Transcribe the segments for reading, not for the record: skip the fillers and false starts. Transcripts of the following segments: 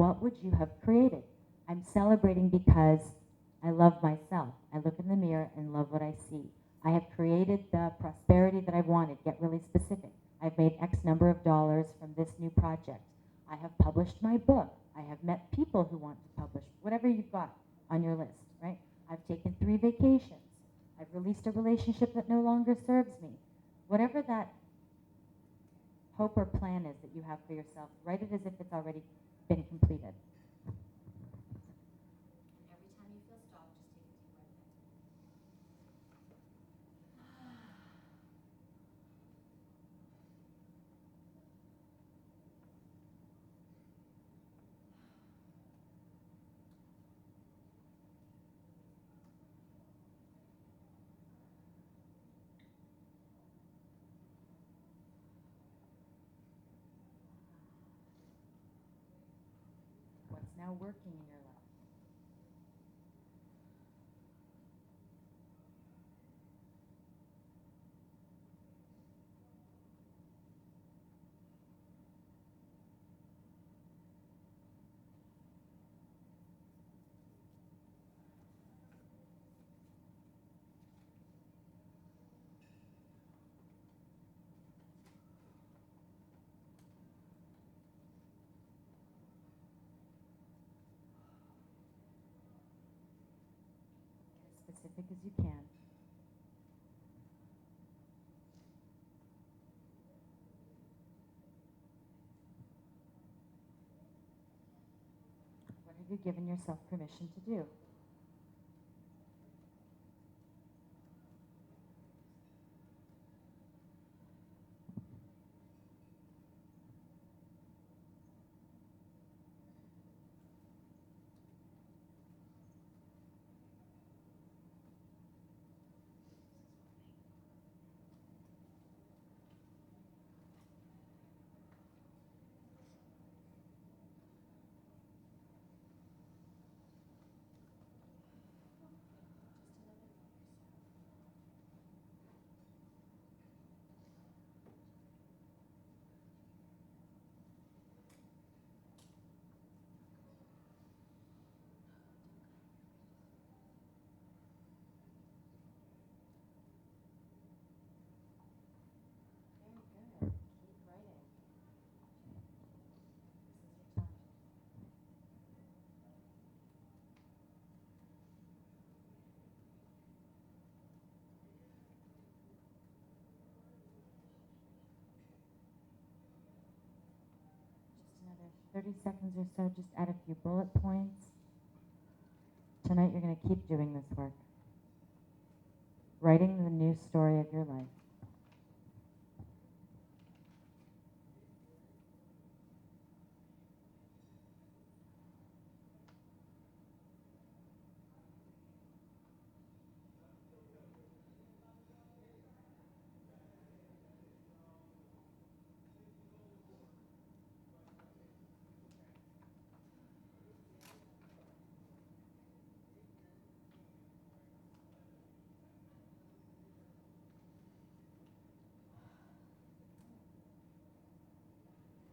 what would you have created? I'm celebrating because I love myself. I look in the mirror and love what I see. I have created the prosperity that I wanted. Get really specific. I've made X number of dollars from this new project. I have published my book. I have met people who want to publish, whatever you've got on your list, right? I've taken 3 vacations. I've released a relationship that no longer serves me. Whatever that hope or plan is that you have for yourself, write it as if it's already been completed. And every time you feel stopped, just take a deep breath in. What's now working in your life? Get as specific as you can. What have you given yourself permission to do? Very good. Keep writing. This is your time. Just another 30 seconds or so, just add a few bullet points. Tonight you're going to keep doing this work. Writing the new story of your life.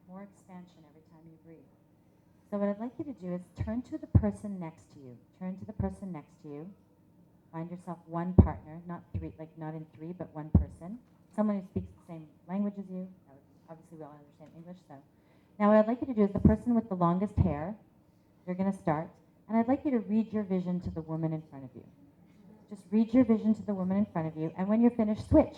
More expansion every time you breathe. So what I'd like you to do is turn to the person next to you. Turn to the person next to you. Find yourself one partner, not 3, like not in 3, but one person. Someone who speaks the same language as you. Obviously we all understand English, so. Now what I'd like you to do is the person with the longest hair, you're going to start, and I'd like you to read your vision to the woman in front of you. Just read your vision to the woman in front of you, and when you're finished, switch.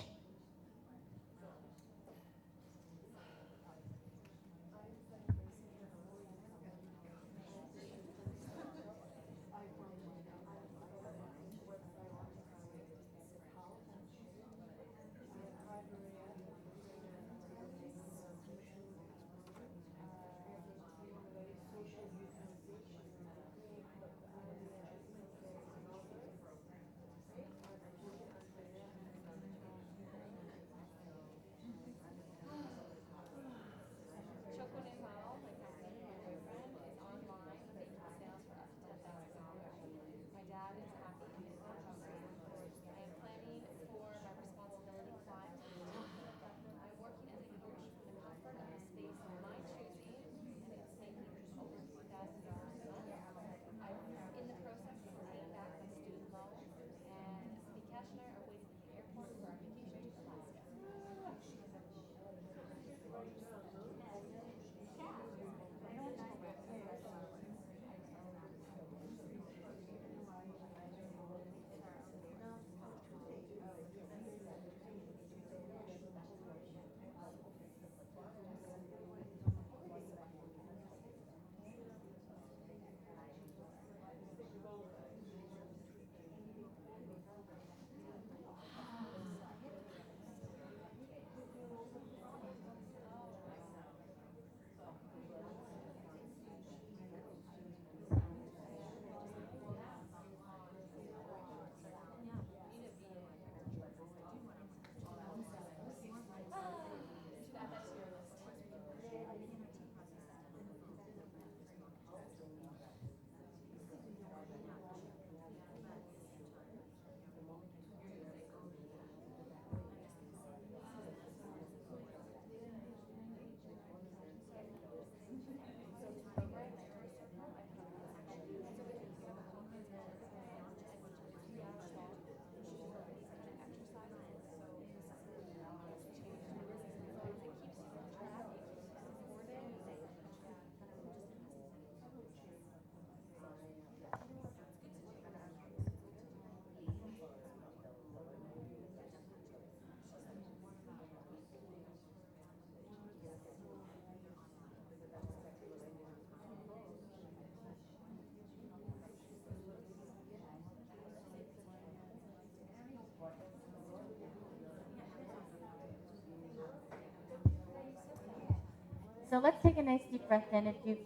So let's take a nice deep breath in if you've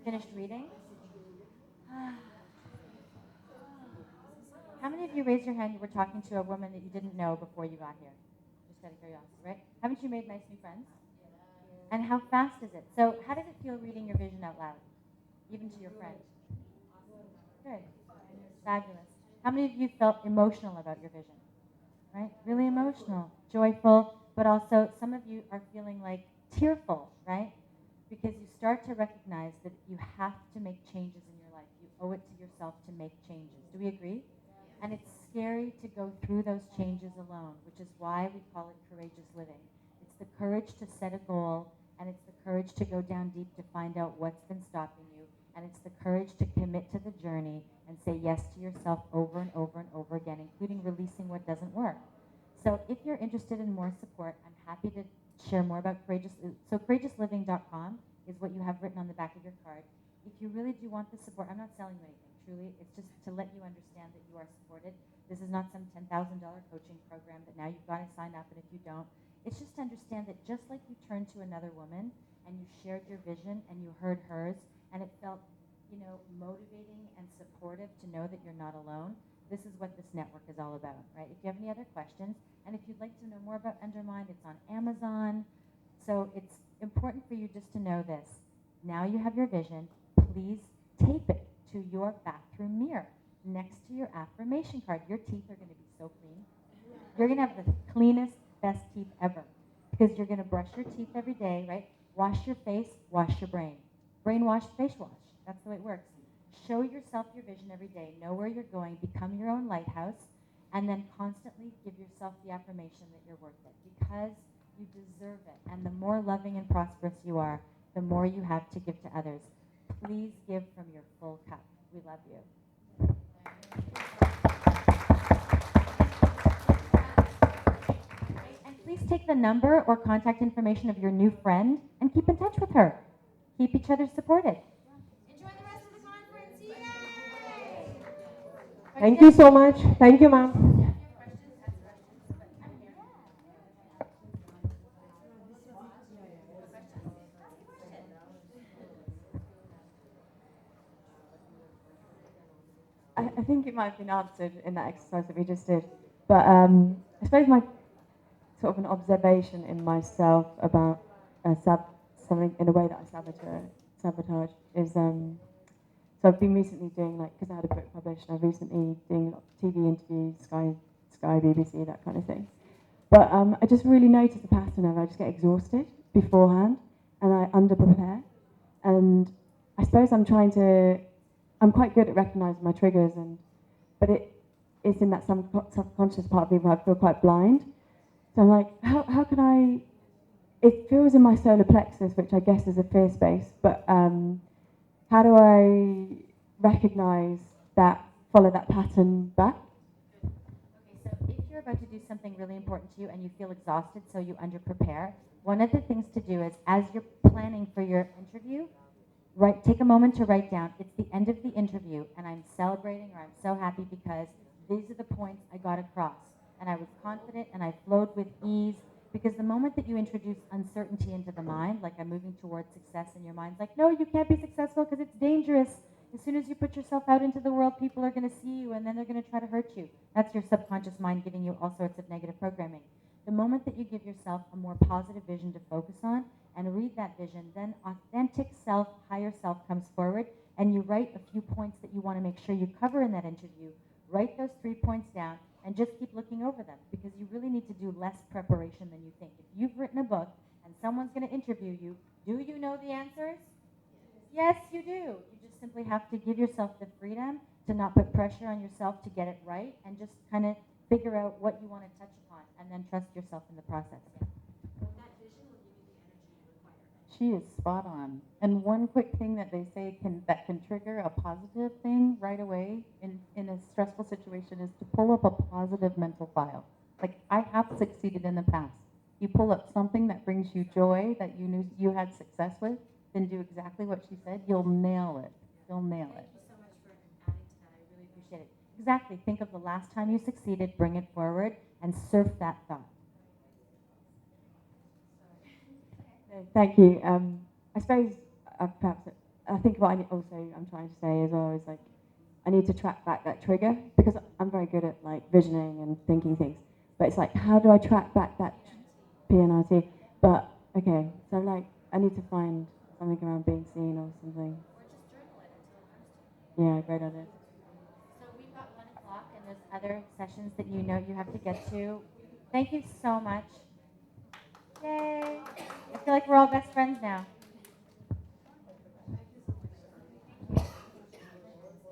finished reading. How many of you raised your hand you were talking to a woman that you didn't know before you got here? Just out of curiosity, right? Haven't you made nice new friends? And how fast is it? So how did it feel reading your vision out loud, even to your friend? Good. Fabulous. How many of you felt emotional about your vision? Right? Really emotional, joyful, but also some of you are feeling like tearful, right? Because you start to recognize that you have to make changes in your life. You owe it to yourself to make changes. Do we agree? And it's scary to go through those changes alone, which is why we call it courageous living. It's the courage to set a goal, and it's the courage to go down deep to find out what's been stopping you, and it's the courage to commit to the journey and say yes to yourself over and over and over again, including releasing what doesn't work. So if you're interested in more support, I'm happy to share more about courageousliving.com is what you have written on the back of your card. If you really do want the support, I'm not selling you anything, truly. It's just to let you understand that you are supported. This is not some $10,000 coaching program that now you've got to sign up, and if you don't, it's just to understand that just like you turned to another woman and you shared your vision and you heard hers, and it felt, motivating and supportive to know that you're not alone, this is what this network is all about, right? If you have any other questions, and if you'd like to know more about Undermined, it's on Amazon. So it's important for you just to know this. Now you have your vision. Please tape it to your bathroom mirror next to your affirmation card. Your teeth are going to be so clean. You're going to have the cleanest, best teeth ever because you're going to brush your teeth every day, right? Wash your face, wash your brain. Brainwash, face wash. That's the way it works. Show yourself your vision every day. Know where you're going. Become your own lighthouse. And then constantly give yourself the affirmation that you're worth it because you deserve it. And the more loving and prosperous you are, the more you have to give to others. Please give from your full cup. We love you. And please take the number or contact information of your new friend and keep in touch with her. Keep each other supported. Enjoy the rest of the conference. Yay! Thank you so much. Thank you, ma'am. I think it might have been answered in that exercise that we just did. But I suppose my sort of an observation in myself about something in a way that I sabotage is so I've been recently doing because I had a book published and I've recently doing TV interviews, Sky, BBC, that kind of thing. But I just really noticed the pattern of I just get exhausted beforehand and I underprepare. And I suppose I'm quite good at recognising my triggers, but it's in that subconscious part of me where I feel quite blind. So I'm like, how can I? It feels in my solar plexus, which I guess is a fear space, but how do I recognise that, follow that pattern back? Okay, so if you're about to do something really important to you and you feel exhausted, so you underprepare, one of the things to do is, as you're planning for your interview, take a moment to write down, it's the end of the interview, and I'm celebrating or I'm so happy because these are the points I got across. And I was confident and I flowed with ease, because the moment that you introduce uncertainty into the mind, like I'm moving towards success, and your mind's like, no, you can't be successful because it's dangerous. As soon as you put yourself out into the world, people are going to see you and then they're going to try to hurt you. That's your subconscious mind giving you all sorts of negative programming. The moment that you give yourself a more positive vision to focus on and read that vision, then authentic self, higher self comes forward, and you write a few points that you want to make sure you cover in that interview. Write those 3 points down and just keep looking over them, because you really need to do less preparation than you think. If you've written a book and someone's going to interview you, do you know the answers? Yes, you do. You just simply have to give yourself the freedom to not put pressure on yourself to get it right, and just kind of figure out what you want to touch upon, and then trust yourself in the process. Yeah. She is spot on. And one quick thing that they say that can trigger a positive thing right away in a stressful situation is to pull up a positive mental file. Like, I have succeeded in the past. You pull up something that brings you joy, that you knew you had success with, then do exactly what she said. You'll nail it. You'll nail it. Thank you so much for adding to that. I really appreciate it. Exactly. Think of the last time you succeeded, bring it forward, and surf that thought. Thank you. I suppose perhaps I think what I'm trying to say as well is like I need to track back that trigger because I'm very good at like visioning and thinking things. But it's like, how do I track back that PNRT? But okay, so like I need to find something around being seen or something. Or just journal it until it comes to you. Yeah, great idea. So we've got 1 o'clock and there's other sessions that you know you have to get to. Thank you so much. Yay. I feel like we're all best friends now.